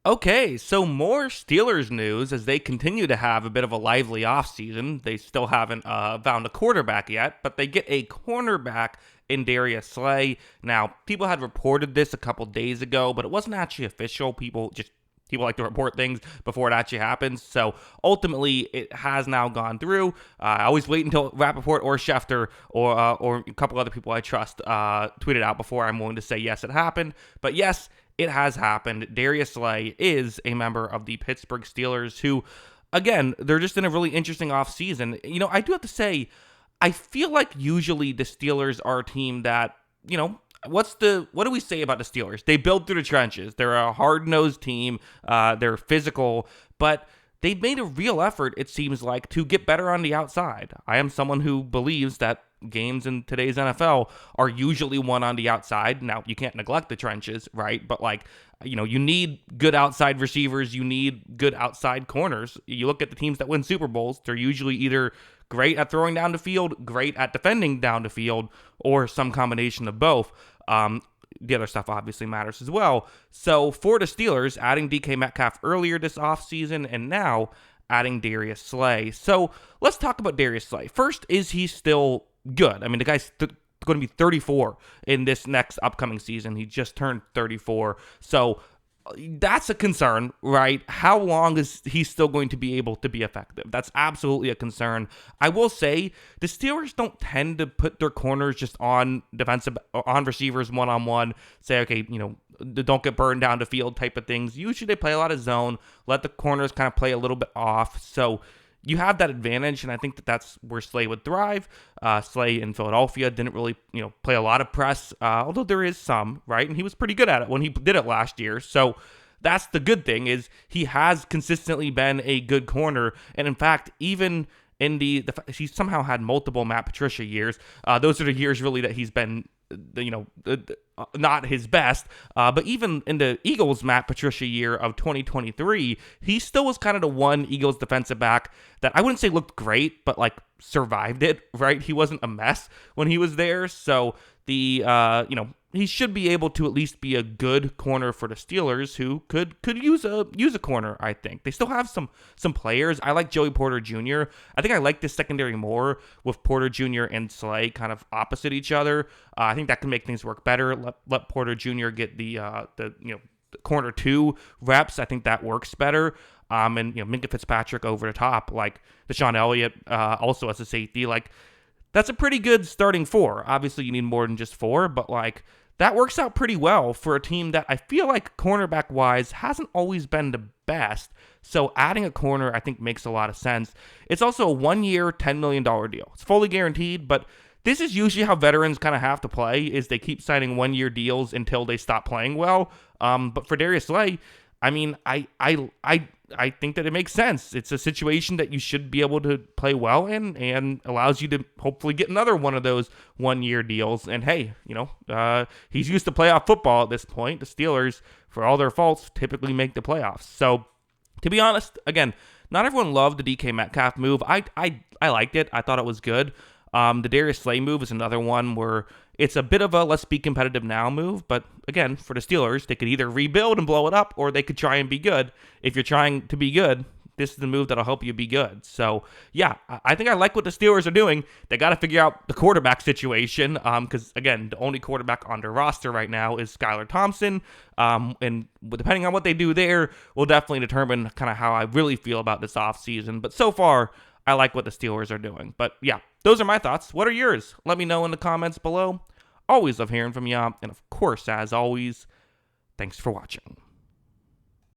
Okay, so more Steelers news as they continue to have a bit of a lively offseason. They still haven't found a quarterback yet, but they get a cornerback in Darius Slay. Now, people had reported this a couple days ago, but it wasn't actually official. People like to report things before it actually happens. So ultimately, it has now gone through. I always wait until Rappaport or Schefter or a couple other people I trust tweet it out before I'm willing to say yes, it happened. But yes, it has happened. Darius Slay is a member of the Pittsburgh Steelers who, again, they're just in a really interesting offseason. I do have to say, I feel like usually the Steelers are a team that, what do we say about the Steelers? They build through the trenches. They're a hard-nosed team. They're physical, but they've made a real effort, it seems like, to get better on the outside. I am someone who believes that games in today's NFL are usually won on the outside. Now, you can't neglect the trenches, right? But you need good outside receivers. You need good outside corners. You look at the teams that win Super Bowls, they're usually either great at throwing down the field, great at defending down the field, or some combination of both. The other stuff obviously matters as well. So for the Steelers, adding DK Metcalf earlier this offseason and now adding Darius Slay. So let's talk about Darius Slay. First, is he still good? I mean, the guy's going to be 34 in this next upcoming season. He just turned 34. So that's a concern, right? How long is he still going to be able to be effective? That's absolutely a concern. I will say the Steelers don't tend to put their corners just on receivers one-on-one, say, okay, don't get burned down the field type of things. Usually they play a lot of zone, let the corners kind of play a little bit off. So you have that advantage, and I think that's where Slay would thrive. Slay in Philadelphia didn't really, play a lot of press, although there is some, right? And he was pretty good at it when he did it last year. So that's the good thing, is he has consistently been a good corner. And in fact, even in he somehow had multiple Matt Patricia years. Those are the years really that he's been, not his best. But even in the Eagles Matt Patricia year of 2023, he still was kind of the one Eagles defensive back that I wouldn't say looked great, but survived it, right? He wasn't a mess when he was there. So he should be able to at least be a good corner for the Steelers, who could use a corner. I think they still have some players. I like Joey Porter Jr. I think I like this secondary more with Porter Jr. and Slay kind of opposite each other. I think that can make things work better. Let Porter Jr. get the corner 2 reps. I think that works better. And Minka Fitzpatrick over the top, like Deshaun Elliott, also as a safety, that's a pretty good starting 4. Obviously, you need more than just 4, but that works out pretty well for a team that I feel like cornerback-wise hasn't always been the best. So adding a corner, I think, makes a lot of sense. It's also a 1-year, $10 million deal. It's fully guaranteed, but this is usually how veterans kind of have to play, is they keep signing 1-year deals until they stop playing well. But for Darius Slay, I mean, I think that it makes sense. It's a situation that you should be able to play well in, and allows you to hopefully get another one of those 1-year deals. And hey, he's used to playoff football at this point. The Steelers, for all their faults, typically make the playoffs. So to be honest, again, not everyone loved the DK Metcalf move. I liked it. I thought it was good. The Darius Slay move is another one where it's a bit of a let's be competitive now move, but again, for the Steelers, they could either rebuild and blow it up, or they could try and be good. If you're trying to be good, this is the move that'll help you be good. So, yeah, I think I like what the Steelers are doing. They got to figure out the quarterback situation, because, again, the only quarterback on their roster right now is Skylar Thompson, and depending on what they do there will definitely determine kind of how I really feel about this offseason. But so far, I like what the Steelers are doing. But, yeah, those are my thoughts. What are yours? Let me know in the comments below. Always love hearing from you. And, of course, as always, thanks for watching.